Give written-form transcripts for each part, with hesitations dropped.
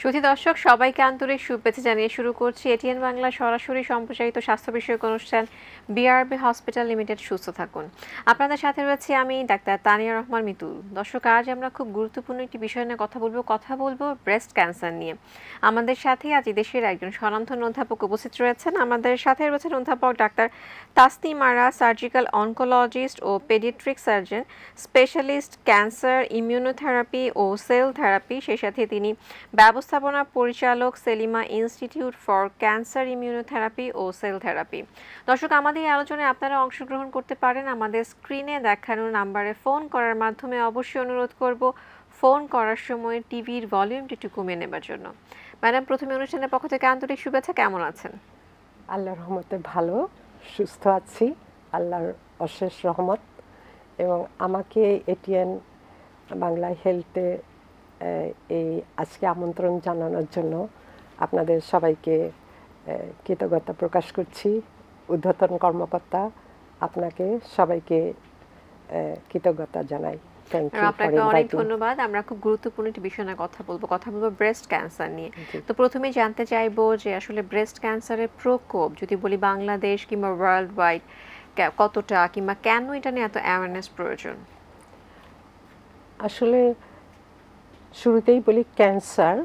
সুধী দর্শক সবাইকে আন্তরিক শুভেচ্ছা জানিয়ে শুরু করছি এটিএন বাংলা সরাসরি সম্প্রচারিত স্বাস্থ্য বিষয়ক অনুষ্ঠান বিআরবি হসপিটাল লিমিটেড। সুস্থ থাকুন। আপনাদের সাথে রয়েছে আমি ডাক্তার তানিয়া রহমান মিতুল। দর্শক, আজ আমরা খুব গুরুত্বপূর্ণ একটি বিষয় নিয়ে কথা বলবো ব্রেস্ট ক্যান্সার নিয়ে। আমাদের সাথে আজ দেশের একজন স্বনামধন্য অধ্যাপক উপস্থিত রয়েছেন। আমাদের সাথে রয়েছেন অধ্যাপক doctor Tasnim Ara, surgical oncologist ও paediatric surgeon, specialist cancer immunotherapy ও সেল থেরাপি। সেই সাথে তিনি ব্যবস্থাপনা পরিচালক, Selima institute for cancer immunotherapy ও সেল থেরাপি। দর্শক, আমাদের এই আলোচনায় আপনারা অংশগ্রহণ করতে পারেন আমাদের স্ক্রিনে দেখানো নাম্বারে ফোন করার মাধ্যমে। অবশ্যই অনুরোধ করব ফোন করার সময় টিভির ভলিউমটি একটু কমিয়ে নেবার জন্য। ম্যাডাম, প্রথমে অনুষ্ঠানের পক্ষ থেকে আন্তরিক শুভেচ্ছা। কেমন আছেন? আল্লাহর রহমতে ভালো, সুস্থ আছি, আল্লাহর অশেষ রহমত। এবং আমাকে এটিএন বাংলা হেলথে এই আজকে আমন্ত্রণ জানানোর জন্য আপনাদের সবাইকে কৃতজ্ঞতা প্রকাশ করছি। ঊর্ধ্বতন কর্মকর্তা, আপনাকে সবাইকে কৃতজ্ঞতা জানাই। আপনাকে অনেক ধন্যবাদ। আমরা খুব গুরুত্বপূর্ণ একটি বিষয় নিয়ে কথা বলবো ব্রেস্ট ক্যান্সার নিয়ে। তো প্রথমেই জানতে চাইবো যে আসলে ব্রেস্ট ক্যান্সারের প্রকোপ যদি বলি বাংলাদেশ কিংবা ওয়ার্ল্ড ওয়াইড কতটা, কিংবা কেন এটা নিয়ে এত অ্যাওয়ারনেস প্রয়োজন? আসলে শুরুতেই বলি, ক্যান্সার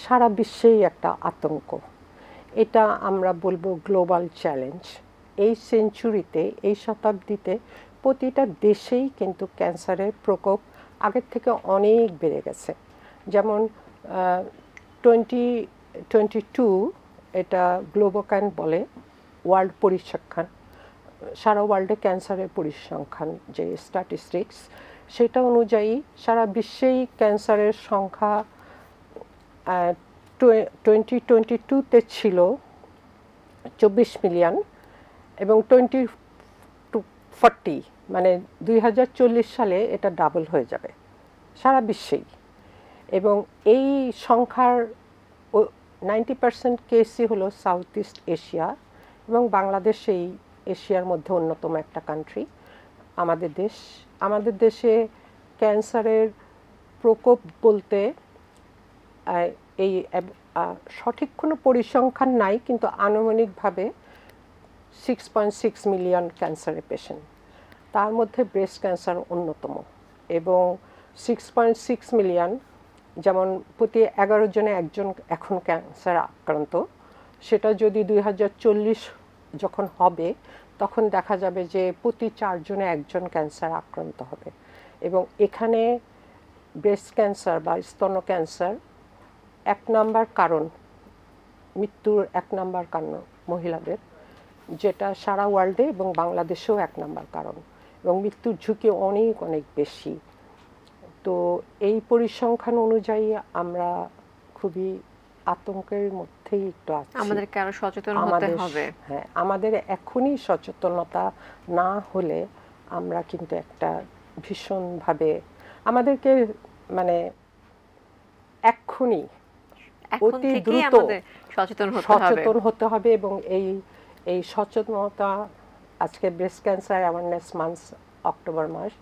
সারা বিশ্বেই একটা আতঙ্ক। এটা আমরা বলবো গ্লোবাল চ্যালেঞ্জ। এই সেঞ্চুরিতে, এই শতাব্দীতে প্রতিটা দেশেই কিন্তু ক্যান্সারের প্রকোপ আগের থেকে অনেক বেড়ে গেছে। যেমন 2022 এটা গ্লোবোক্যান বলে, ওয়ার্ল্ড পরিসংখ্যান, সারা ওয়ার্ল্ডে ক্যান্সারের পরিসংখ্যান যে স্ট্যাটিস্টিক্স, সেটা অনুযায়ী সারা বিশ্বেই ক্যান্সারের সংখ্যা 2022-তে ছিল 24 মিলিয়ন এবং 2040 মানে 2040 সালে এটা ডাবল হয়ে যাবে সারা বিশ্বেই। এবং এই সংখ্যার 90% কেসই হলো সাউথ ইস্ট এশিয়া, এবং বাংলাদেশ এই এশিয়ার মধ্যে অন্যতম একটা কান্ট্রি। আমাদের দেশে ক্যান্সারের প্রকোপ বলতে এই সঠিক কোনো পরিসংখ্যান নাই, কিন্তু আনুমানিকভাবে 6.6 মিলিয়ন ক্যান্সারের পেশেন্ট, তার মধ্যে ব্রেস্ট ক্যান্সার অন্যতম। এবং 6.6 মিলিয়ন, যেমন প্রতি 11 জনে একজন এখন ক্যান্সার আক্রান্ত, সেটা যদি 2040 যখন হবে তখন দেখা যাবে যে প্রতি 4 জনে একজন ক্যান্সার আক্রান্ত হবে। এবং এখানে ব্রেস্ট ক্যান্সার বা স্তন ক্যান্সার 1 নাম্বার কারণ, মৃত্যুর 1 নাম্বার কারণ মহিলাদের, যেটা সারা ওয়ার্ল্ডে এবং বাংলাদেশেও 1 নাম্বার কারণ, এবং মৃত্যুর ঝুঁকি অনেক অনেক বেশি। তো এই পরিসংখ্যান অনুযায়ী আমরা খুবই আতঙ্কের মধ্যেই একটু আছি। আমাদেরকে আরো সচেতন হতে হবে। হ্যাঁ, আমাদের এখনই সচেতনতা না হলে আমরা কিন্তু একটা ভীষণভাবে আমাদেরকে মানে এক্ষুনি অতি দ্রুত সচেতন হতে হবে। এবং এই সচেতনতা, আজকে breast cancer awareness month, October মাস,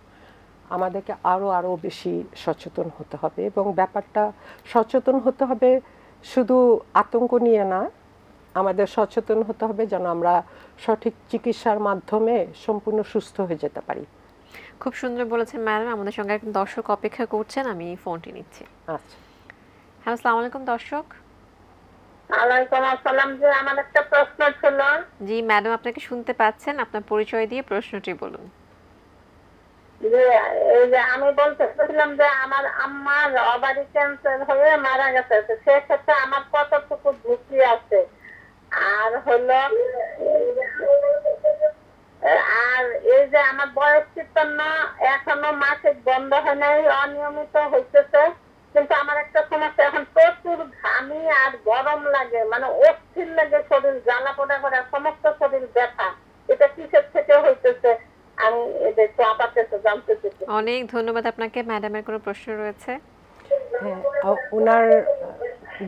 আমাদেরকে আরও বেশি সচেতন হতে হবে। এবং ব্যাপারটা সচেতন হতে হবে শুধু আতঙ্ক নিয়ে না, আমাদের সচেতন হতে হবে যেন আমরা সঠিক চিকিৎসার মাধ্যমে সম্পূর্ণ সুস্থ হয়ে যেতে পারি। খুব সুন্দর বলেছেন ম্যাডাম। আমাদের সঙ্গে একজন দর্শক অপেক্ষা করছেন, আমি ফোনটি নিচ্ছি। আচ্ছা, হ্যালো, আসসালামু আলাইকুম দর্শক। ওয়ালাইকুম আসসালাম। যে আমার একটা প্রশ্ন ছিল। জি ম্যাডাম, আপনাকে শুনতে পাচ্ছেন, আপনার পরিচয় দিয়ে প্রশ্নটি বলুন। যে আমি বলতেছিলাম যে আমার আম্মার ওভারি ক্যান্সার হয়ে মারা গেছে, সেক্ষেত্রে আমার কতটুকু ঝুঁকি আছে? আর হলো, আর এই যে আমার বয়স 53, এখনো মাসিক বন্ধ হয় নাই, অনিয়মিত হইতেছে। কিন্তু আমার একটা সমস্যা, এখন প্রচুর ঘামি আর গরম লাগে, মানে অস্থির লাগে, শরীর জ্বালা পোড়া করে, সমস্ত শরীর ব্যথা। এটা কিসের থেকে হইতেছে আমি এদের তো আপাতত জানতে চাইছি। অনেক ধন্যবাদ আপনাকে। ম্যাডামের কোনো প্রশ্ন রয়েছে? হ্যাঁ, ওনার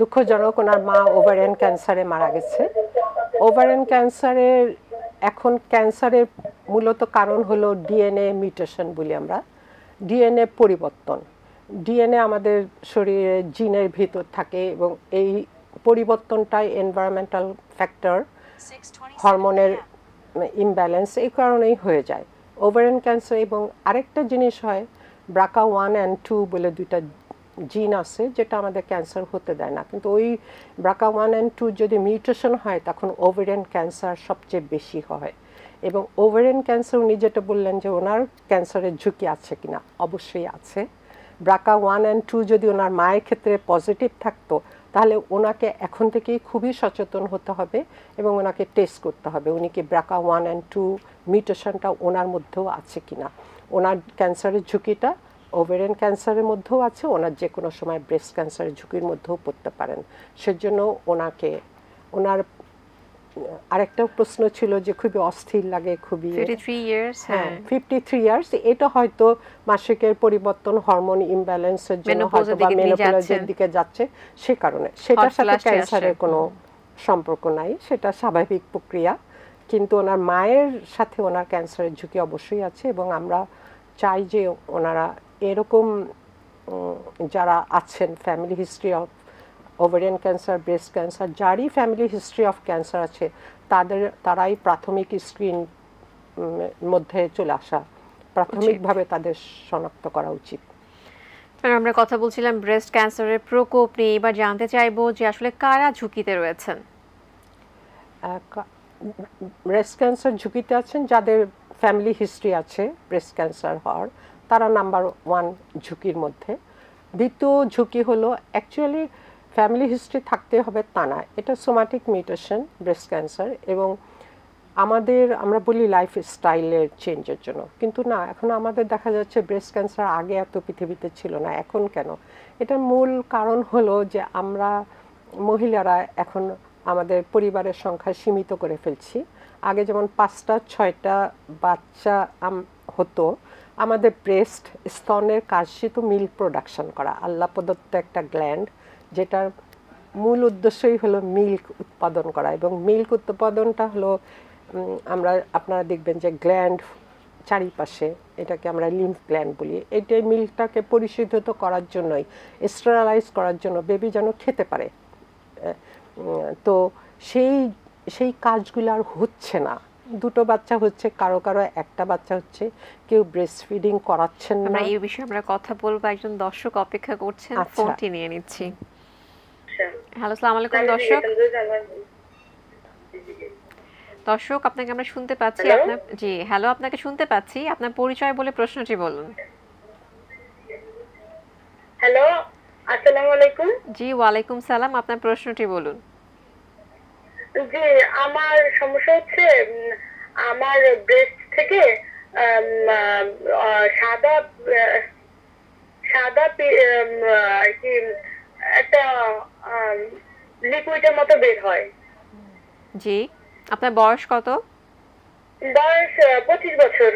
দুঃখজনক, ওনার মা ওভারিয়ান ক্যান্সারে মারা গেছে। ওভারিয়ান ক্যান্সারের এখন ক্যান্সারের মূলত কারণ হলো ডিএনএ মিউটেশন বলি আমরা, ডিএনএ পরিবর্তন। ডিএনএ আমাদের শরীরে জিনের ভিতর থাকে এবং এই পরিবর্তনটাই এনভায়রনমেন্টাল ফ্যাক্টর, হরমোনের ইমব্যালেন্স এই কারণেই হয়ে যায় ওভারিয়ান ক্যান্সার। এবং আরেকটা জিনিস হয়, BRCA1 and 2 বলে দুইটা জিন আছে যেটা আমাদের ক্যান্সার হতে দেয় না, কিন্তু ওই BRCA1 and 2 যদি মিউটেশন হয় তখন ওভারিয়ান ক্যান্সার সবচেয়ে বেশি হয়। এবং ওভারিয়ান ক্যান্সার উনি যেটা বললেন যে ওনার ক্যান্সারের ঝুঁকি আছে কিনা, অবশ্যই আছে। BRCA1 and 2 যদি ওনার মায়ের ক্ষেত্রে পজিটিভ থাকতো তাহলে ওনাকে এখন থেকেই খুবই সচেতন হতে হবে এবং ওনাকে টেস্ট করতে হবে উনি কি BRCA1 and 2 মিউটেশনটা ওনার মধ্যেও আছে কিনা। ওনার ক্যান্সারের ঝুঁকিটা ওভারিয়ান ক্যান্সারের মধ্যেও আছে, ওনার যে কোনো সময় ব্রেস্ট ক্যান্সারের ঝুঁকির মধ্যেও পড়তে পারেন। সেজন্য ওনাকে ওনার আরেকটা প্রশ্ন ছিল যে খুবই অস্থির লাগে, খুবই 53 ইয়ার্স। হ্যাঁ 53 ইয়ার্স, এটা হয়তো মাসিকের পরিবর্তন, হরমোন ইমব্যালেন্সের জন্য হয়তো বা মেনোপজের দিকে যাচ্ছে, সে কারণে সেটার সাথে ক্যান্সারের কোনো সম্পর্ক নাই, সেটা স্বাভাবিক প্রক্রিয়া। কিন্তু ওনার মায়ের সাথে ওনার ক্যান্সারের ঝুঁকি অবশ্যই আছে এবং আমরা চাই যে ওনারা এরকম যারা আছেন family history of ovarian cancer, breast cancer, যারই ফ্যামিলি হিস্ট্রি অফ ক্যান্সার আছে তারাই প্রাথমিক স্ক্রিন মধ্যে চলে আসা, প্রাথমিকভাবে তাদের শনাক্ত করা উচিত। আমরা কথা বলছিলাম ব্রেস্ট ক্যান্সারের প্রকোপ নিয়ে, এবার জানতে চাইবো যে আসলে কারা ঝুঁকিতে রয়েছেন? ব্রেস্ট ক্যান্সার ঝুঁকিতে আছেন যাদের ফ্যামিলি হিস্ট্রি আছে ব্রেস্ট ক্যান্সার হওয়ার, তারা নাম্বার 1 ঝুঁকির মধ্যে। দ্বিতীয় ঝুঁকি হলো অ্যাকচুয়ালি ফ্যামিলি হিস্ট্রি থাকতে হবে তা না, এটা সোমাটিক মিউটেশন ব্রেস্ট ক্যান্সার এবং আমরা বলি লাইফ স্টাইলের চেঞ্জের জন্য, কিন্তু না, এখন আমাদের দেখা যাচ্ছে ব্রেস্ট ক্যান্সার আগে এত পৃথিবীতে ছিল না, এখন কেন? এটার মূল কারণ হলো যে আমরা মহিলারা এখন আমাদের পরিবারের সংখ্যা সীমিত করে ফেলছি। আগে যেমন 5টা 6টা বাচ্চা হতো, আমাদের ব্রেস্ট স্তনের কাজই তো মিল্ক প্রোডাকশন করা, আল্লাহ প্রদত্ত একটা গ্ল্যান্ড যেটার মূল উদ্দেশ্যই হলো মিল্ক উৎপাদন করা। এবং মিল্ক উৎপাদনটা হলো আপনারা দেখবেন যে গ্ল্যান্ড চারিপাশে, এটাকে আমরা লিম্ফ গ্ল্যান্ড বলি, এটাই মিল্কটাকে পরিশোধিত করার জন্যই, স্টেরালাইজ করার জন্য বেবি যেন খেতে পারে। তো সেই কাজগুলো আর হচ্ছে না, 2টো বাচ্চা হচ্ছে, কারো কারো একটা বাচ্চা হচ্ছে, কেউ ব্রেস্ট ফিডিং করাচ্ছেন না। এই বিষয়ে আমরা কথা বলবো, একজন দর্শক অপেক্ষা করছেন, ফোনটি নিয়ে নিচ্ছি। হ্যালো, আসসালামু আলাইকুম দর্শক। দর্শক আপনাকে আমরা শুনতে পাচ্ছি, আপনার জি হ্যালো, আপনাকে শুনতে পাচ্ছি, আপনার পরিচয় বলে প্রশ্নটি বলুন। হ্যালো, আসসালামু আলাইকুম। জি ওয়ালাইকুম সালাম, আপনার প্রশ্নটি বলুন। জি, আমার সমস্যা হচ্ছে আমার ব্রেস্ট থেকে সাদা সাদা কি একটা লিকুইডের মতো বের হয়। জি, আপনার বয়স কত? বয়স 25 বছর।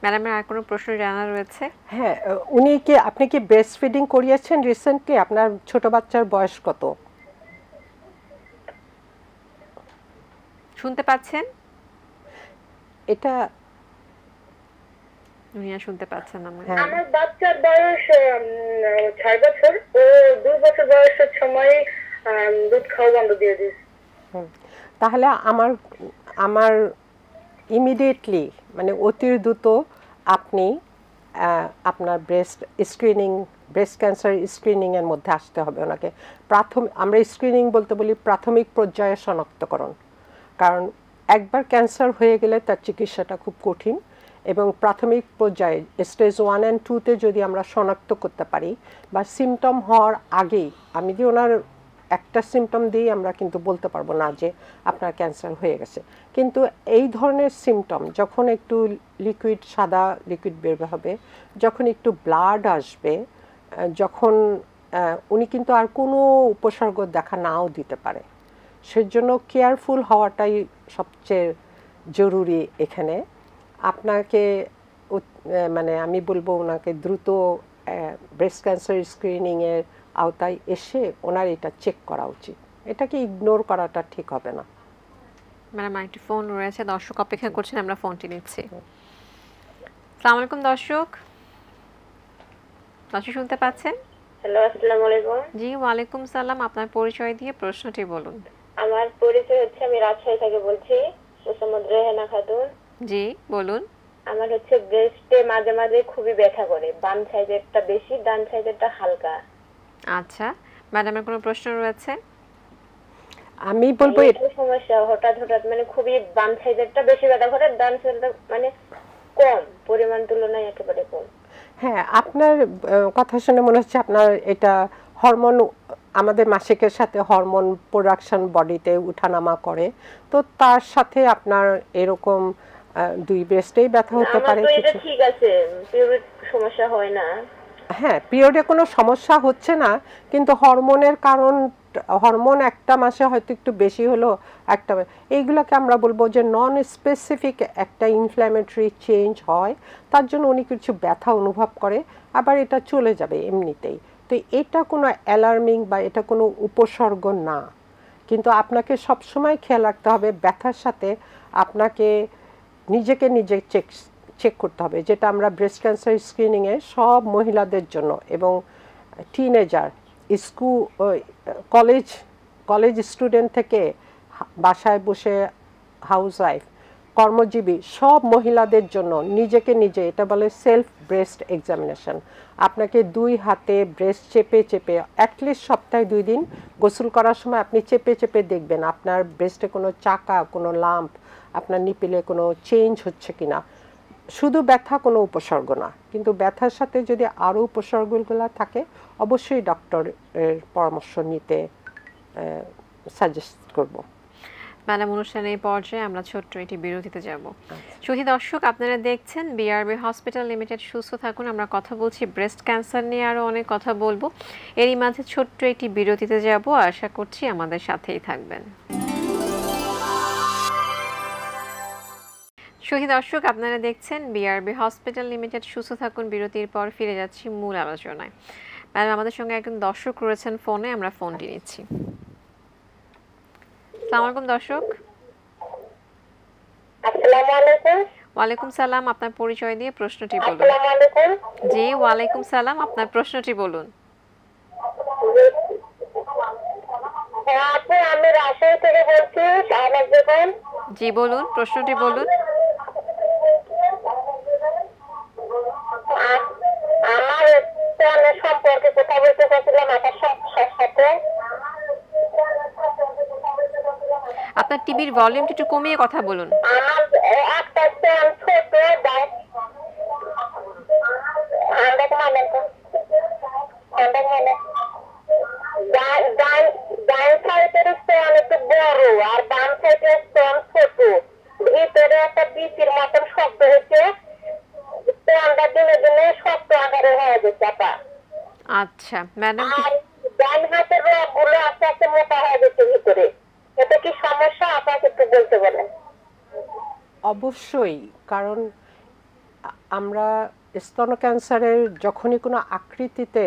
ম্যাডামের আর কোনো প্রশ্ন জানা রয়েছে? হ্যাঁ, আপনি কি ব্রেস্ট ফিডিং করিয়েছেন রিসেন্টলি? আপনার ছোট বাচ্চার বয়স কত? শুনতে পাচ্ছেন? এটা দুনিয়া শুনতে পাচ্ছেন না? আমার বাচ্চার বয়স 6 বছর, ও 2 বছর বয়সের সময় দুধ খাওয়া বন্ধ দিয়ে দিয়েছে। তাহলে আমার ইমিডিয়েটলি মানে অতি দ্রুত আপনি আপনার ব্রেস্ট ক্যান্সার স্ক্রিনিংয়ের মধ্যে আসতে হবে ওনাকে। আমরা স্ক্রিনিং বলতে বলি প্রাথমিক পর্যায়ে শনাক্তকরণ, কারণ একবার ক্যান্সার হয়ে গেলে তার চিকিৎসাটা খুব কঠিন এবং প্রাথমিক পর্যায়ে স্টেজ 1 and 2-তে যদি আমরা শনাক্ত করতে পারি বা সিমটম হওয়ার আগেই, আমি যদি ওনার একটা সিমটম দিয়েই আমরা কিন্তু বলতে পারবো না যে আপনার ক্যান্সার হয়ে গেছে, কিন্তু এই ধরনের সিমটম যখন একটু সাদা লিকুইড বের হবে, যখন একটু ব্লাড আসবে, যখন উনি কিন্তু আর কোনো উপসর্গ দেখা নাও দিতে পারে, সেজন্য কেয়ারফুল হওয়াটাই সবচেয়ে জরুরি এখানে। আপনাকে মানে আমি বলবো ওনাকে দ্রুত ব্রেস্ট ক্যান্সার স্ক্রিনিংয়ের আওতায় এসে ওনার এটা চেক করা উচিত, এটাকে ইগনোর করাটা ঠিক হবে না। ম্যাডাম একটি ফোন রয়েছে, দর্শক অপেক্ষা করছেন, আমরা ফোনটি নিচ্ছি। আসসালামু আলাইকুম দর্শক। দর্শক শুনতে পাচ্ছেন? হ্যালো, আসসালামু আলাইকুম। জি, ওয়ালাইকুম সালাম। আপনার পরিচয় দিয়ে প্রশ্নটি বলুন। আমার পরিচয় হচ্ছে, আমি রাজশাহী থেকে বলছি, মোসাম্মদ রেহানা খাতুন। জি, বলুন। আমার হচ্ছে ব্রেস্টে মাঝে মাঝে খুবই ব্যথা করে, বাম সাইডেরটা বেশি, ডান সাইডেরটা হালকা। আচ্ছা, ম্যাডামের কোনো প্রশ্ন রয়েছে? আমি বলবো একটু সমস্যা, হঠাৎ হঠাৎ মানে খুবই বাম সাইডেরটা বেশি ব্যথা করে, ডান সাইডেরটা মানে কম, পরিমাণ তুলনায় একেবারে কম। হ্যাঁ, আপনার কথা শুনে মনে হচ্ছে আপনার এটা হরমোন, আমাদের মাসিকের সাথে হরমোন প্রোডাকশন বডিতে উঠানামা করে, তো তার সাথে আপনার এরকম দুই ব্রেস্টেই ব্যথা হতে আমার পারে তো এটা কিছু। ঠিক আছে, পিরিয়ড সমস্যা হয় না। হ্যাঁ, পিরিয়ডে কোনো সমস্যা হচ্ছে না, কিন্তু হরমোনের কারণ, হরমোন একটা মাসে হয়তো একটু বেশি হলো, একটা এইগুলোকে আমরা বলবো যে নন স্পেসিফিক একটা ইনফ্ল্যামেটরি চেঞ্জ হয়, তার জন্য উনি কিছু ব্যথা অনুভব করে, আবার এটা চলে যাবে এমনিতেই। তো এটা কোনো অ্যালার্মিং বা এটা কোনো উপসর্গ না, কিন্তু আপনাকে সবসময় খেয়াল রাখতে হবে ব্যথার সাথে আপনাকে নিজেকে নিজে চেক করতে হবে, যেটা আমরা ব্রেস্ট ক্যান্সার স্ক্রিনিংয়ে সব মহিলাদের জন্য এবং টিনেজার, স্কুল, কলেজ স্টুডেন্ট থেকে বাসায় বসে হাউসওয়াইফ, কর্মজীবী সব মহিলাদের জন্য নিজেকে নিজে, এটা বলে সেলফ ব্রেস্ট এক্সামিনেশন। আপনাকে 2 হাতে ব্রেস্ট চেপে চেপে অ্যাটলিস্ট সপ্তাহে 2 দিন গোসল করার সময় আপনি চেপে চেপে দেখবেন আপনার ব্রেস্টে কোনো চাকা, কোনো লাম্প, আপনার নিপিলে কোনো চেঞ্জ হচ্ছে কিনা। শুধু ব্যথা কোনো উপসর্গ না, কিন্তু ব্যথার সাথে যদি আরও উপসর্গগুলো থাকে অবশ্যই ডক্টরের পরামর্শ নিতে সাজেস্ট করব। ম্যাডাম, অনুষ্ঠানের পর্যায়ে আমরা ছোট্ট একটি বিরতিতে যাব। সুধী দর্শক, আপনারা দেখছেন বিআরবি হসপিটাল লিমিটেড। সুস্থ থাকুন। আমরা কথা বলছি ব্রেস্ট ক্যান্সার নিয়ে, আরও অনেক কথা বলবো। এরই মাঝে ছোট্ট একটি বিরতিতে যাব, আশা করছি আমাদের সাথেই থাকবেন। সুধী দর্শক, আপনারা দেখছেন বিআরবি হসপিটাল লিমিটেড। সুস্থ থাকুন। বিরতির পর ফিরে যাচ্ছি মূল আলোচনায়। ম্যাডাম, আমাদের সঙ্গে একজন দর্শক রয়েছেন ফোনে, আমরা ফোনটি নিচ্ছি। আসসালামু আলাইকুম দর্শক। আসসালামু আলাইকুম। ওয়ালাইকুম সালাম। আপনার পরিচয় দিয়ে প্রশ্নটি বলুন। আসসালামু আলাইকুম। জি, ওয়ালাইকুম সালাম। আপনার প্রশ্নটি বলুন। হ্যাঁ আপু, আমি রাজশাহী থেকে বলছি, শাহনাজ বেগম। জি, বলুন, প্রশ্নটি বলুন। আমার স্তনের সম্পর্কে কথা বলতে চাচ্ছিলাম আপনার সাথে। আপনার টিভির ভলিউমটি একটু কমিয়ে কথা বলুন। আমার একটা স্তন ছোট, ডান সাইডের স্তন একটু বড় আর বাম সাইডের স্তন ছোট, ভিতরে একটা বিচির মতন শব্দ হচ্ছে, স্তনটা দিনে দিনে শক্ত আকারে হয়ে যাচ্ছে আপা। আচ্ছা ম্যাডাম, আর ডান হাতের রগগুলো আস্তে আস্তে মোটা হয়ে যাচ্ছে ভিতরে, এটা কি সমস্যা? আপনাকে একটু বলতে বলেন। অবশ্যই, কারণ আমরা স্তন ক্যান্সারের যখনই কোনো আকৃতিতে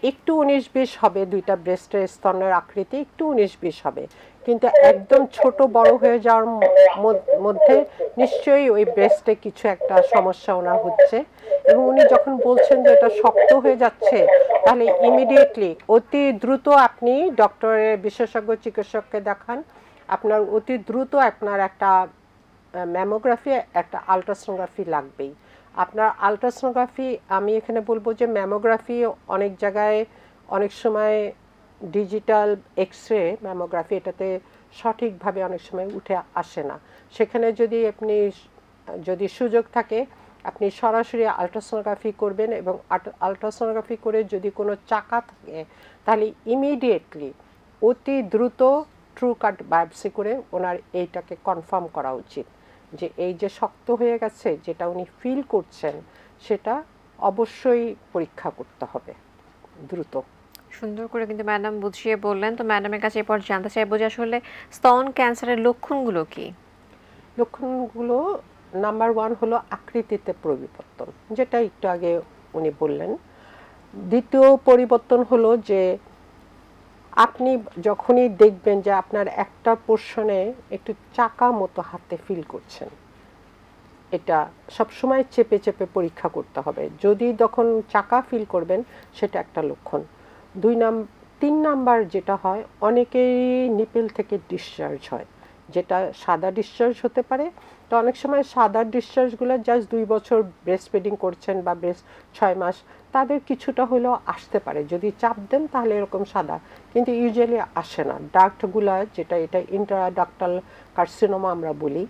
একটু 19-20 হবে, দুইটা ব্রেস্টের স্তনের আকৃতি একটু 19-20 হবে, কিন্তু একদম ছোট বড় হয়ে যাওয়ার মধ্যে নিশ্চয়ই ওই ব্রেস্টে কিছু একটা সমস্যা ওনার হচ্ছে, এবং উনি যখন বলছেন যে এটা শক্ত হয়ে যাচ্ছে, তাহলে ইমিডিয়েটলি অতি দ্রুত আপনি ডক্টরের বিশেষজ্ঞ চিকিৎসককে দেখান। আপনার অতি দ্রুত আপনার একটা ম্যামোগ্রাফি, একটা আলট্রাসোনোগ্রাফি লাগবেই। আপনার আলট্রাসোনোগ্রাফি, আমি এখানে বলবো যে ম্যামোগ্রাফি অনেক জায়গায় অনেক সময় ডিজিটাল এক্সরে ম্যামোগ্রাফি, এটাতে সঠিকভাবে অনেক সময় উঠে আসে না। সেখানে যদি সুযোগ থাকে আপনি সরাসরি আলট্রাসোনোগ্রাফি করবেন, এবং আলট্রাসোনোগ্রাফি করে যদি কোনো চাকা থাকে তাহলে ইমিডিয়েটলি অতি দ্রুত ট্রু কাট বায়োপসি করে ওনার এইটাকে কনফার্ম করা উচিত যে এই যে শক্ত হয়ে গেছে যেটা উনি ফিল করছেন সেটা অবশ্যই পরীক্ষা করতে হবে দ্রুত। সুন্দর করে কিন্তু ম্যাডাম বুঝিয়ে বললেন। তো ম্যাডামের কাছে এরপর জানতে চাইবো যে আসলে স্তন ক্যান্সারের লক্ষণগুলো কি? লক্ষণগুলো নাম্বার 1 হলো আকৃতিতে পরিবর্তন, যেটা একটু আগে উনি বললেন। দ্বিতীয় পরিবর্তন হলো যে আপনি যখনই দেখবেন যে আপনার একটা পোর্শনে একটু চাকা মতো হাতে ফিল করছেন, এটা সবসময় চেপে চেপে পরীক্ষা করতে হবে। যদি তখন চাকা ফিল করবেন সেটা একটা লক্ষণ। 3 নাম্বার যেটা হয়, অনেকেই নিপেল থেকে ডিসচার্জ হয়, যেটা সাদা ডিসচার্জ হতে পারে। তো অনেক সময় সাদা ডিসচার্জগুলো জাস্ট 2 বছর ব্রেস্ট ফিডিং করছেন বা ব্রেস্ট 6 মাস, তাদের কিছুটা হলেও আসতে পারে যদি চাপ দেন, তাহলে এরকম সাদা, কিন্তু ইউজুয়ালি আসে না। ডাক্টগুলা যেটা, এটা ইন্ট্রাডাক্টাল কার্সিনোমা আমরা বলি,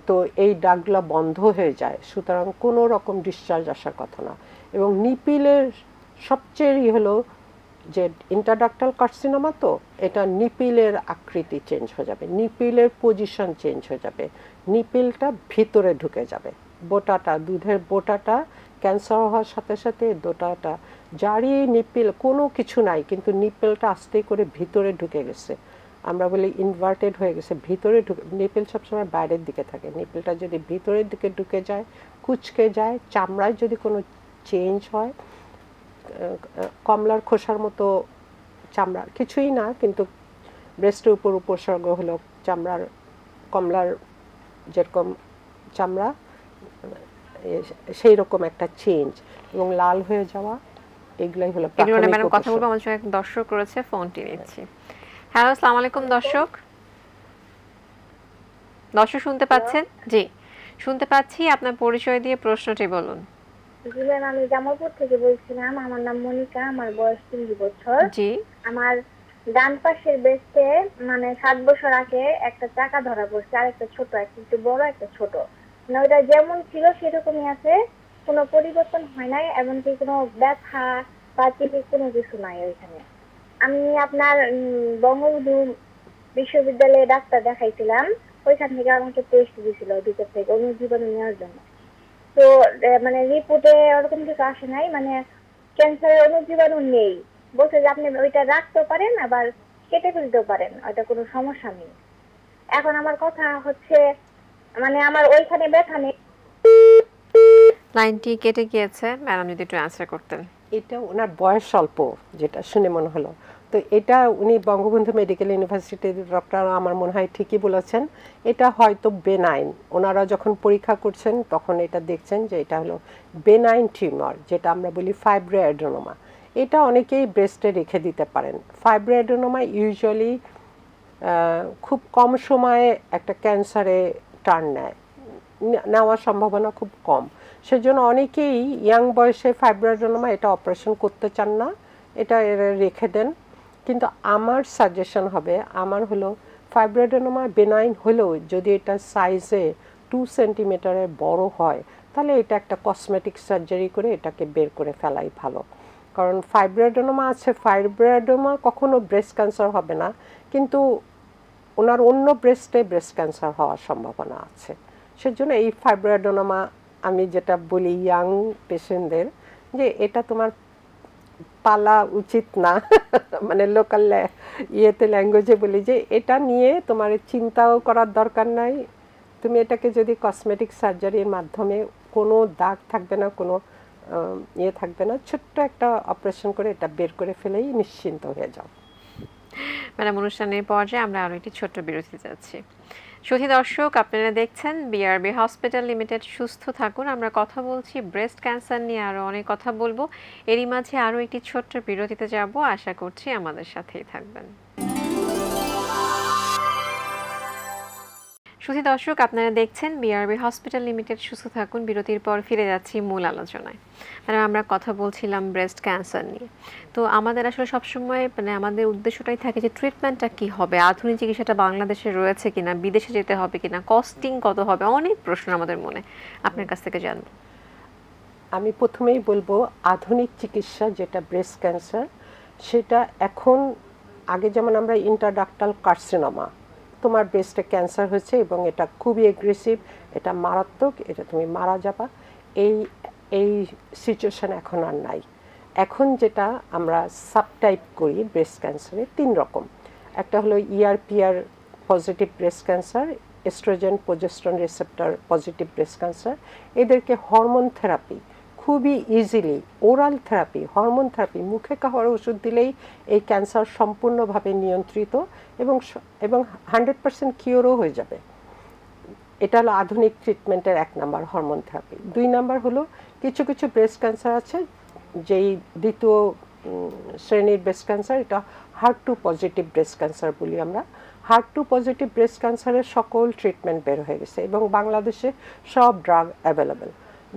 তো এই দাগগুলো বন্ধ হয়ে যায়, সুতরাং কোনো রকম ডিসচার্জ আসার কথা না। এবং নিপিলের সবচেয়ে হলো যে ইন্ট্রাডাক্টাল কার্সিনোমা, তো এটা নিপিলের আকৃতি চেঞ্জ হয়ে যাবে, নিপিলের পজিশন চেঞ্জ হয়ে যাবে, নিপিলটা ভিতরে ঢুকে যাবে। বোটাটা, দুধের বোটাটা ক্যান্সার হওয়ার সাথে সাথে দোটাটা, যারই নিপিল কোনো কিছু নাই কিন্তু নিপিলটা আস্তে করে ভিতরে ঢুকে গেছে, আমরা বলি ইনভার্টেড হয়ে গেছে, ভিতরে ঢুকে। নিপিল সবসময় বাইরের দিকে থাকে, নিপিলটা যদি ভিতরের দিকে ঢুকে যায়, কুচকে যায়, চামড়ায় যদি কোনো চেঞ্জ হয়, কমলার খোসার মতো চামড়া, কিছুই না কিন্তু ব্রেস্টের উপর উপসর্গ হলো চামড়ার, কমলার যেরকম চামড়া সেই রকম একটা চেঞ্জ এবং লাল হয়ে যাওয়া, এগুলাই হলো এগুলো নিয়ে ম্যাডাম কথা উপসর্গ। বলবো, আমার সঙ্গে এক দর্শক রয়েছে, ফোনটি নিচ্ছি। হ্যালো, আসসালামু আলাইকুম দর্শক। দর্শক শুনতে পাচ্ছেন? জি শুনতে পাচ্ছি, আপনার পরিচয় দিয়ে প্রশ্নটি বলুন। জি ম্যাম, আমি জামালপুর থেকে বলছিলাম। আমার নাম মনিকা, আমার বয়স 30 বছর। জি। আমার ডান পাশের ব্রেস্টে মানে 7 বছর আগে একটা চাকা ধরা পড়ছে, আর একটা ছোট, একটা একটু বড় একটা ছোট, মানে ওটা যেমন ছিল সেরকমই আছে, কোনো পরিবর্তন হয় নাই, এমনকি কোনো ব্যথা বা চিনি কোনো কিছু নাই ওইখানে। আমি আপনার বঙ্গবন্ধু বিশ্ববিদ্যালয়ে ডাক্তার দেখাইছিলাম, ওইখান থেকে আমাকে টেস্ট দিয়েছিল ভিতর থেকে অনুজীবাণু নেওয়ার জন্য। তো মানে রিপোর্টে ওরকম কিছু আসে নাই, মানে ক্যান্সারের অনুজীবাণু নেই। বলছে যে আপনি ওইটা রাখতে পারেন, আবার কেটে ফেলতেও পারেন, ওইটা কোনো সমস্যা নেই। এখন আমার কথা হচ্ছে, মানে আমার ওইখানে ব্যথা নেই। লাইনটি কেটে গিয়েছে, ম্যাডাম যদি একটু অ্যান্সার করতেন। এটা ওনার বয়স অল্প, যেটা শুনে মনে হলো। তো এটা উনি বঙ্গবন্ধু মেডিকেল ইউনিভার্সিটির ডক্টর, আমার মনে হয় ঠিকই বলেছেন, এটা হয়তো বেনাইন। ওনারা যখন পরীক্ষা করছেন তখন এটা দেখছেন যে এটা হলো বেনাইন টিউমার, যেটা আমরা বলি ফাইব্রোঅ্যাডেনোমা। এটা অনেকেই ব্রেস্টে রেখে দিতে পারেন। ফাইব্রোঅ্যাডেনোমা ইউজুয়ালি খুব কম সময়ে একটা ক্যান্সারে টার্ন নেওয়ার সম্ভাবনা খুব কম। সেজন্য অনেকেই ইয়াং বয়সে ফাইব্রোঅ্যাডেনোমা এটা অপারেশন করতে চান না, এটা রেখে দেন। কিন্তু আমার সাজেশন হবে, আমার হলো ফাইব্রোঅ্যাডেনোমা বেনাইন হলেও যদি এটা সাইজে 2 সেন্টিমিটারের বড় হয়, তাহলে এটা একটা কসমেটিক সার্জারি করে এটাকে বের করে ফেলাই ভালো। কারণ ফাইব্রোঅ্যাডেনোমা আছে, ফাইব্রোঅ্যাডেনোমা কখনো ব্রেস্ট ক্যান্সার হবে না, কিন্তু ওনার অন্য ব্রেস্টে ব্রেস্ট ক্যান্সার হওয়ার সম্ভাবনা আছে। সেজন্য এই ফাইব্রোঅ্যাডেনোমা, আমি যেটা বলি ইয়াং পেশেন্টদের, যে এটা তোমার পালা উচিত না মানে লোকাল ইয়েতে ল্যাঙ্গুয়েজে বলি যে এটা নিয়ে তোমার চিন্তাও করার দরকার নাই। তুমি এটাকে যদি কসমেটিক সার্জারির মাধ্যমে কোনো দাগ থাকবে না, কোনো ইয়ে থাকবে না, ছোট্ট একটা অপারেশন করে এটা বের করে ফেলেই নিশ্চিন্ত হয়ে যাও। ম্যাডাম, অনুষ্ঠানের পর্যায়ে আমরা আরও একটি ছোট্ট বিরতি যাচ্ছি। সুধী দর্শক, আপনারা দেখছেন বিআরবি হসপিটাল লিমিটেড। সুস্থ থাকুন। আমরা কথা বলছি ব্রেস্ট ক্যান্সার নিয়ে, আরও অনেক কথা বলবো। এরই মাঝে আরও একটি ছোট্ট বিরতিতে যাব, আশা করছি আমাদের সাথেই থাকবেন। সুধী দর্শক, আপনারা দেখছেন বিআরবি হসপিটাল লিমিটেড। সুস্থ থাকুন। বিরতির পর ফিরে যাচ্ছি মূল আলোচনায়। মানে আমরা কথা বলছিলাম ব্রেস্ট ক্যান্সার নিয়ে। তো আমাদের আসলে সবসময় মানে আমাদের উদ্দেশ্যটাই থাকে যে ট্রিটমেন্টটা কি হবে, আধুনিক চিকিৎসাটা বাংলাদেশে রয়েছে কিনা, বিদেশে যেতে হবে কিনা, কস্টিং কত হবে, অনেক প্রশ্ন আমাদের মনে। আপনার কাছ থেকে জানবো। আমি প্রথমেই বলবো, আধুনিক চিকিৎসা যেটা ব্রেস্ট ক্যান্সার, সেটা এখন, আগে যেমন আমরা ইন্ট্রাডাক্টাল কার্সিনোমা, তোমার ব্রেস্টে ক্যান্সার হয়েছে এবং এটা খুবই এগ্রেসিভ, এটা মারাত্মক, এটা তুমি মারা যাবা, এই সিচুয়েশন এখন আর নাই। এখন যেটা আমরা সাবটাইপ করি ব্রেস্ট ক্যান্সারে 3 রকম। একটা হলো ERPR positive breast cancer, oestrogen progesterone receptor positive breast cancer. এদেরকে হরমোন থেরাপি খুবই easily, oral therapy, hormone therapy, মুখে খাওয়ার ওষুধ দিলেই এই ক্যান্সার সম্পূর্ণভাবে নিয়ন্ত্রিত এবং 100% কিওরও হয়ে যাবে। এটা হলো আধুনিক ট্রিটমেন্টের 1 নাম্বার হরমোন থেরাপি। 2 নাম্বার হলো কিছু কিছু ব্রেস্ট ক্যান্সার আছে, যেই দ্বিতীয় শ্রেণীর ব্রেস্ট ক্যান্সার, এটা HER2 পজিটিভ ব্রেস্ট ক্যান্সার বলি আমরা। HER2 পজিটিভ ব্রেস্ট ক্যান্সারের সকল ট্রিটমেন্ট বের হয়ে গেছে এবং বাংলাদেশে সব ড্রাগ অ্যাভেলেবেল।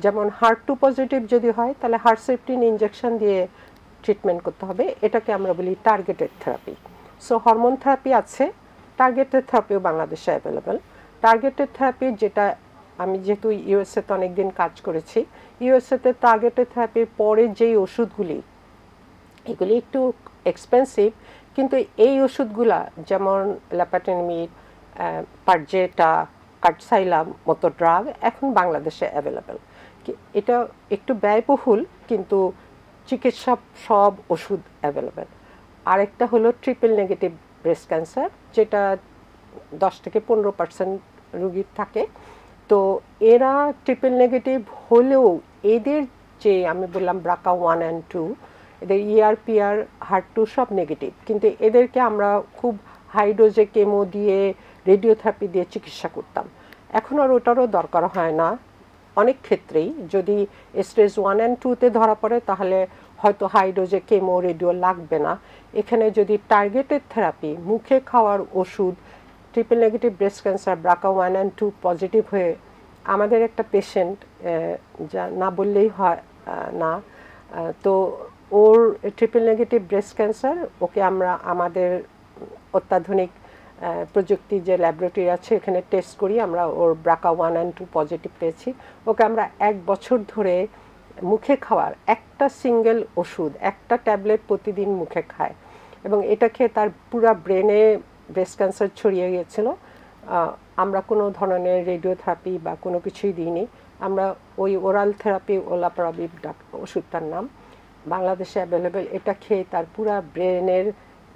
যেমন HER2 পজিটিভ যদি হয় তাহলে হারসেপ্টিন ইনজেকশন দিয়ে ট্রিটমেন্ট করতে হবে, এটাকে আমরা বলি targeted therapy. So hormone therapy আছে, টার্গেটেড থেরাপিও বাংলাদেশে অ্যাভেলেবেল। টার্গেটেড থেরাপি যেটা আমি যেহেতু ইউএসএতে অনেকদিন কাজ করেছি, ইউএসএতে টার্গেটেড থেরাপির পরে যেই ওষুধগুলি, এগুলি একটু এক্সপেন্সিভ, কিন্তু এই ওষুধগুলা যেমন ল্যাপাটেনমিড, পারজেটা, কাটসাইলাম মতো ড্রাগ এখন বাংলাদেশে অ্যাভেলেবেল। এটা একটু ব্যয়বহুল, কিন্তু চিকিৎসা সব ওষুধ অ্যাভেলেবেল। আরেকটা হলো ট্রিপল নেগেটিভ ব্রেস্ট ক্যান্সার, যেটা 10 থেকে 15% রোগীর থাকে। তো এরা ট্রিপল নেগেটিভ হলেও এদের যে আমি বললাম BRCA1 and 2, এদের ER/PR HER2 সব নেগেটিভ, কিন্তু এদেরকে আমরা খুব হাই ডোজে কেমো দিয়ে রেডিওথেরাপি দিয়ে চিকিৎসা করতাম। এখন আর ওটারও দরকার হয় না। অনেক ক্ষেত্রেই যদি স্টেজ 1 and 2-তে ধরা পড়ে তাহলে হয়তো হাই ডোজে কেমো রেডিও লাগবে না। এখানে যদি টার্গেটেড থেরাপি, মুখে খাওয়ার ওষুধ, triple negative breast cancer BRCA1 and 2 positive হয়ে আমাদের একটা পেশেন্ট, যা না বললেই হয় না, তো ওর ট্রিপল নেগেটিভ ব্রেস্ট ক্যান্সার, ওকে আমরা আমাদের অত্যাধুনিক প্রযুক্তি যে ল্যাবরেটরি আছে এখানে টেস্ট করি, আমরা ওর BRCA1 and 2 পজিটিভ পেয়েছি। ওকে আমরা 1 বছর ধরে মুখে খাওয়ার একটা সিঙ্গেল ওষুধ, একটা ট্যাবলেট প্রতিদিন মুখে খায় এবং এটা খেয়ে তার পুরো ব্রেনে ব্রেস্ট ক্যান্সার ছড়িয়ে গিয়েছিল। আমরা কোনো ধরনের রেডিওথেরাপি বা কোনো কিছুই দিইনি, আমরা ওই ওরাল থেরাপি, ওলাপারাবিব ওষুধটার নাম বাংলাদেশে অ্যাভেলেবেল, এটা খেয়ে তার পুরো ব্রেনের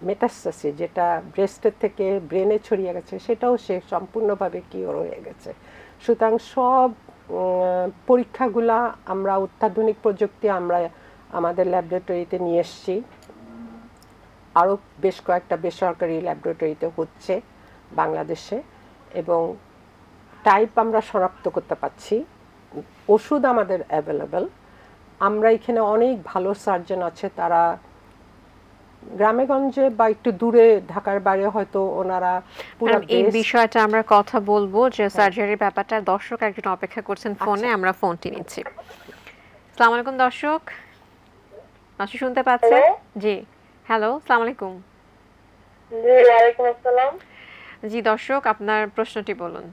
মেটাস্টাসিস, যেটা ব্রেস্টের থেকে ব্রেনে ছড়িয়ে গেছে, সেটাও সে সম্পূর্ণভাবে কিওর হয়ে গেছে। সুতরাং সব পরীক্ষাগুলা আমরা অত্যাধুনিক প্রযুক্তি আমরা আমাদের ল্যাবরেটরিতে নিয়ে এসেছি, আরও বেশ কয়েকটা বেসরকারি ল্যাবরেটরিতে হচ্ছে বাংলাদেশে, এবং টাইপ আমরা শনাক্ত করতে পারছি। ওষুধ আমাদের অ্যাভেলেবেল। আমরা এখানে অনেক ভালো সার্জন আছে, তারা গ্রামেগঞ্জে বা একটু দূরে ঢাকার বাইরে হয়তো ওনারা পুরো এই বিষয়টা আমরা কথা বলবো, যে সার্জারির ব্যাপারটা দর্শক একজন অপেক্ষা করছেন ফোনে, আমরা ফোনটি নিচ্ছি। আসসালামু আলাইকুম দর্শক, মাসি শুনতে পাচ্ছেন? জি, হ্যালো, আসসালামু আলাইকুম। জি, ওয়ালাইকুম আসসালাম। জি দর্শক, আপনার প্রশ্নটি বলুন।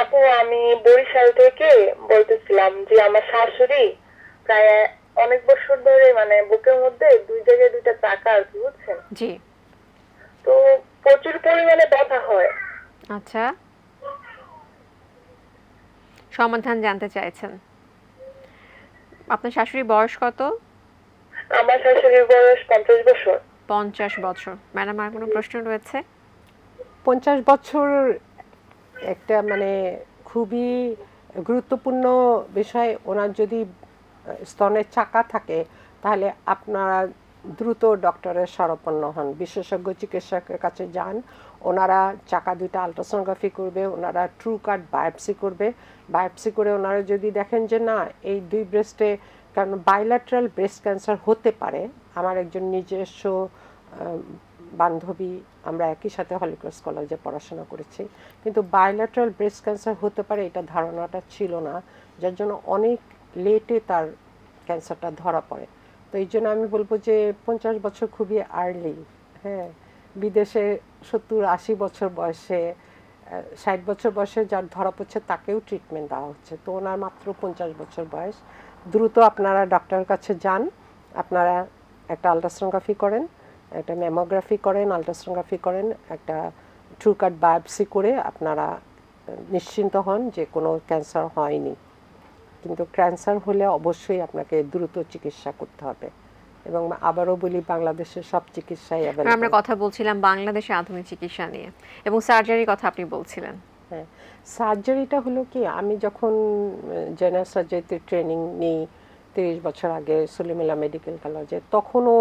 আপু, আমি বরিশাল থেকে বলতেছিলাম যে আমার শাশুড়ি প্রায় অনেক বছর ধরে মানে বুকের মধ্যে 2 জায়গায় 2টা চাকা আর কি, বুঝছেন? জি। তো প্রচুর পরিমাণে ব্যথা হয়। আচ্ছা, সমাধান জানতে চাইছেন। আপনার শাশুড়ির বয়স কত? আমার শাশুড়ির বয়স 50 বছর। 50 বছর। ম্যাডাম, আর কোনো প্রশ্ন রয়েছে? 50 বছর একটা মানে খুবই গুরুত্বপূর্ণ বিষয়। ওনার যদি স্তনের চাকা থাকে তাহলে আপনারা দ্রুত ডক্টরের শরণাপন্ন হন, বিশেষজ্ঞ চিকিৎসকের কাছে যান। ওনারা চাকা 2টা আলট্রাসোনোগ্রাফি করবে, ওনারা ট্রু কাট বায়োপসি করবে। বায়োপসি করে ওনারা যদি দেখেন যে না, এই 2 ব্রেস্টে, কারণ বাইল্যাটারাল ব্রেস্ট ক্যান্সার হতে পারে। আমার একজন নিজস্ব বান্ধবী, আমরা একই সাথে হলিক্রস কলেজে পড়াশোনা করেছি, কিন্তু বাইল্যাটারাল ব্রেস্ট ক্যান্সার হতে পারে এটা ধারণাটা ছিল না, যার জন্য অনেক লেটে তার ক্যান্সারটা ধরা পড়ে। তো এই জন্য আমি বলবো যে 50 বছর খুবই আর্লি। হ্যাঁ, বিদেশে 70-80 বছর বয়সে, 60 বছর বয়সে যার ধরা পড়ছে তাকেও ট্রিটমেন্ট দেওয়া হচ্ছে। তো ওনার মাত্র 50 বছর বয়স। দ্রুত আপনারা ডক্টরের কাছে যান, আপনারা একটা আলট্রাসোনোগ্রাফি করেন, একটা ম্যামোগ্রাফি করেন, আলট্রাসোনোগ্রাফি করেন, একটা ট্রু কাট বায়োপসি করে আপনারা নিশ্চিন্ত হন যে কোনো ক্যান্সার হয়নি। কিন্তু ক্যান্সার হলে অবশ্যই আপনাকে দ্রুত চিকিৎসা করতে হবে। এবং আবারও বলি, বাংলাদেশের সব চিকিৎসাই অ্যাভেলেবল। আমরা কথা বলছিলাম বাংলাদেশে আধুনিক চিকিৎসা নিয়ে, এবং সার্জারির কথা আপনি বলছিলেন। হ্যাঁ, সার্জারিটা হলো কি, আমি যখন জেনারেল সার্জারিতে ট্রেনিং নিই 30 বছর আগে সলিমুল্লাহ মেডিকেল কলেজে, তখনও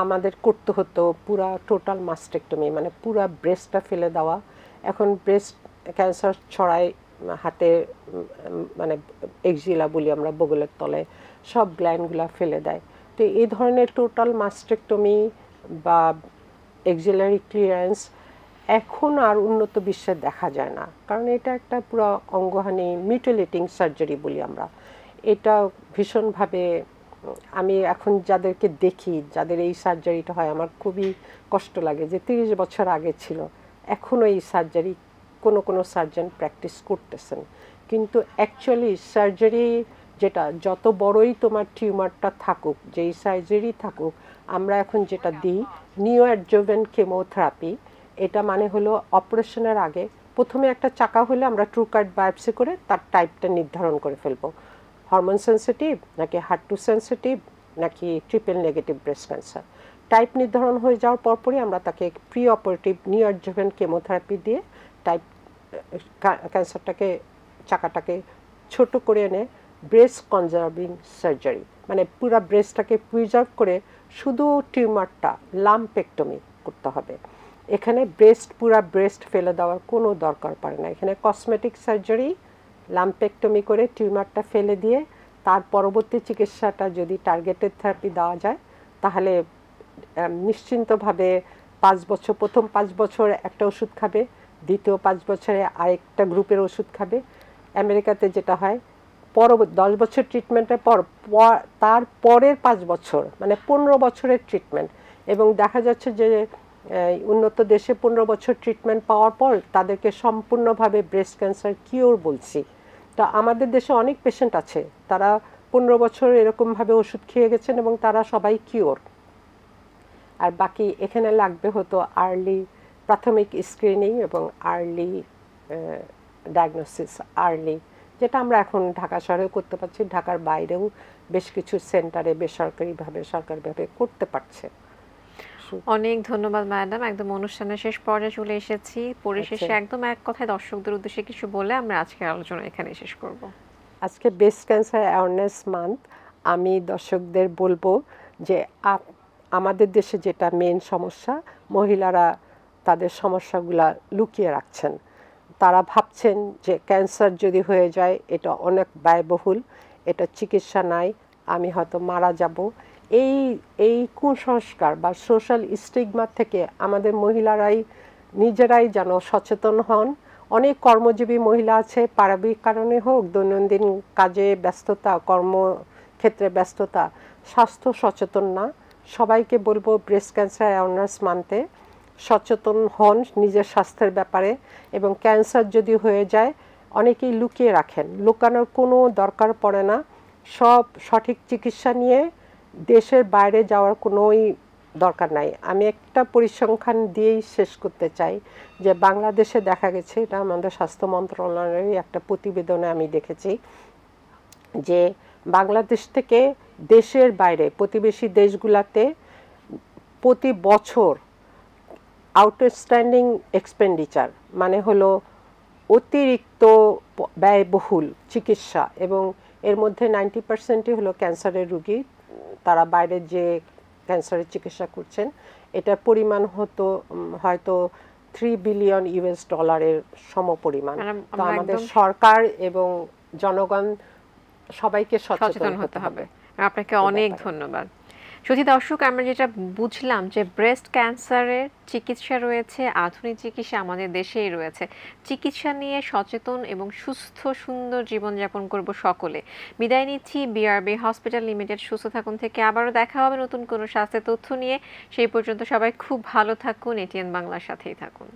আমাদের করতে হতো পুরা টোটাল মাস্টেক্টমি, মানে পুরা ব্রেস্টটা ফেলে দেওয়া। এখন ব্রেস্ট ক্যান্সার ছড়ায় হাতে, মানে এক্সিলা বলি আমরা, বগলের তলে সব গ্ল্যান্ডগুলা ফেলে দেয়। তো এই ধরনের টোটাল মাস্টেক্টমি বা এক্সিলারি ক্লিয়ারেন্স এখন আর উন্নত বিশ্বে দেখা যায় না, কারণ এটা একটা পুরো অঙ্গহানি মিউটিলেটিং সার্জারি বলি আমরা। এটা ভীষণভাবে, আমি এখন যাদেরকে দেখি যাদের এই সার্জারিটা হয় আমার খুবই কষ্ট লাগে যে 30 বছর আগে ছিল, এখনও এই সার্জারি কোনো কোনো সার্জন প্র্যাকটিস করতেছেন। কিন্তু অ্যাকচুয়ালি সার্জারি যেটা, যত বড়ই তোমার টিউমারটা থাকুক, যেই সার্জারি থাকুক, আমরা এখন যেটা দিই নিও অ্যাডজুভেন্ট কেমোথেরাপি। এটা মানে হলো অপারেশনের আগে প্রথমে একটা চাকা হলে আমরা ট্রুকার্ড বায়োপসি করে তার টাইপটা নির্ধারণ করে ফেলবো, হরমোন সেন্সিটিভ নাকি HER2 সেন্সিটিভ নাকি triple negative breast cancer. Type নির্ধারণ হয়ে যাওয়ার পরপরই আমরা তাকে প্রি অপারেটিভ নিও অ্যাডজুভেন্ট কেমোথেরাপি দিয়ে টাইপ ক্যান্সারটাকে, চাকাটাকে ছোট করে এনে ব্রেস্ট কনজার্ভিং সার্জারি, মানে পুরো ব্রেস্টটাকে প্রিজার্ভ করে শুধু টিউমারটা লাম্পেক্টমি করতে হবে। এখানে পুরা ব্রেস্ট ফেলে দেওয়ার কোনো দরকার পড়ে না। এখানে কসমেটিক সার্জারি, লাম্পেক্টমি করে টিউমারটা ফেলে দিয়ে তার পরবর্তী চিকিৎসাটা যদি টার্গেটেড থেরাপি দেওয়া যায় তাহলে নিশ্চিন্তভাবে 5 বছর, প্রথম 5 বছর একটা ওষুধ খাবে, দ্বিতীয় 5 বছরে আরেকটা গ্রুপের ওষুধ খাবে। আমেরিকাতে যেটা হয় 10 বছর ট্রিটমেন্টের পর তার পরের 5 বছর মানে 15 বছরের ট্রিটমেন্ট, এবং দেখা যাচ্ছে যে উন্নত দেশে 15 বছর ট্রিটমেন্ট পাওয়ার পর তাদেরকে সম্পূর্ণভাবে ব্রেস্ট ক্যান্সার কিওর বলছি। তো আমাদের দেশে অনেক পেশেন্ট আছে তারা 15 বছর এরকমভাবে ওষুধ খেয়ে গেছেন এবং তারা সবাই কিওর। আর বাকি এখানে লাগবে হতো আর্লি প্রাথমিক স্ক্রিনিং এবং আর্লি ডায়াগনোসিস, আর্লি, যেটা আমরা এখন ঢাকা শহরেও করতে পারছি, ঢাকার বাইরেও বেশ কিছু সেন্টারে বেসরকারিভাবে সরকারিভাবে করতে পারছে। অনেক ধন্যবাদ ম্যাডাম, একদম অনুষ্ঠানের শেষ পর্যায়ে চলে এসেছি। পরিশেষে একদম এক কথায় দর্শকদের উদ্দেশ্যে কিছু বলে আমরা আজকের আলোচনা এখানে শেষ করব। আজকে ব্রেস্ট ক্যান্সার অ্যাওয়ারনেস মান্থ, আমি দর্শকদের বলবো যে আমাদের দেশে যেটা মেন সমস্যা, মহিলারা তাদের সমস্যাগুলা লুকিয়ে রাখছেন। তারা ভাবছেন যে ক্যান্সার যদি হয়ে যায় এটা অনেক ব্যয়বহুল, এটা চিকিৎসা নাই, আমি হয়তো মারা যাব। এই কুসংস্কার বা সোশ্যাল স্টিগমা থেকে আমাদের মহিলারাই নিজেরাই যেন সচেতন হন। অনেক কর্মজীবী মহিলা আছে, পারিবারিক কারণে হোক, দৈনন্দিন কাজে ব্যস্ততা, কর্মক্ষেত্রে ব্যস্ততা, স্বাস্থ্য সচেতন না। সবাইকে বলবো ব্রেস্ট ক্যান্সার অ্যাওয়ারনেস মান্থে সচেতন হন নিজের স্বাস্থ্যের ব্যাপারে, এবং ক্যান্সার যদি হয়ে যায় অনেকেই লুকিয়ে রাখেন, লুকানোর কোনো দরকার পড়ে না। সব সঠিক চিকিৎসা নিয়ে দেশের বাইরে যাওয়ার কোনোই দরকার নাই। আমি একটা পরিসংখ্যান দিয়েই শেষ করতে চাই যে বাংলাদেশে দেখা গেছে, এটা আমাদের স্বাস্থ্য মন্ত্রণালয়ের একটা প্রতিবেদনে আমি দেখেছি যে বাংলাদেশ থেকে দেশের বাইরে প্রতিবেশী দেশগুলোতে প্রতি বছর আউটস্ট্যান্ডিং এক্সপেন্ডিচার মানে হলো অতিরিক্ত ব্যয়বহুল চিকিৎসা, এবং এর মধ্যে 90%ই হলো ক্যান্সারের রোগী, তারা বাইরে যে ক্যান্সারের চিকিৎসা করছেন। এটার পরিমাণ হয়তো $3 বিলিয়ন সমপরিমাণ। তো আমাদের সরকার এবং জনগণ সবাইকে সচেতন হতে হবে। আপনাকে অনেক ধন্যবাদ। শুধু দর্শক, আমরা যেটা বুঝলাম যে ব্রেস্ট ক্যান্সারের চিকিৎসা রয়েছে, আধুনিক চিকিৎসা আমাদের দেশেই রয়েছে। চিকিৎসা নিয়ে সচেতন এবং সুস্থ সুন্দর জীবনযাপন করব সকলে। বিদায় নিচ্ছি BRB হসপিটাল লিমিটেড সুস্থ থাকুন থেকে। আবারও দেখা হবে নতুন কোনো স্বাস্থ্যের তথ্য নিয়ে। সেই পর্যন্ত সবাই খুব ভালো থাকুন, ATN বাংলার সাথেই থাকুন।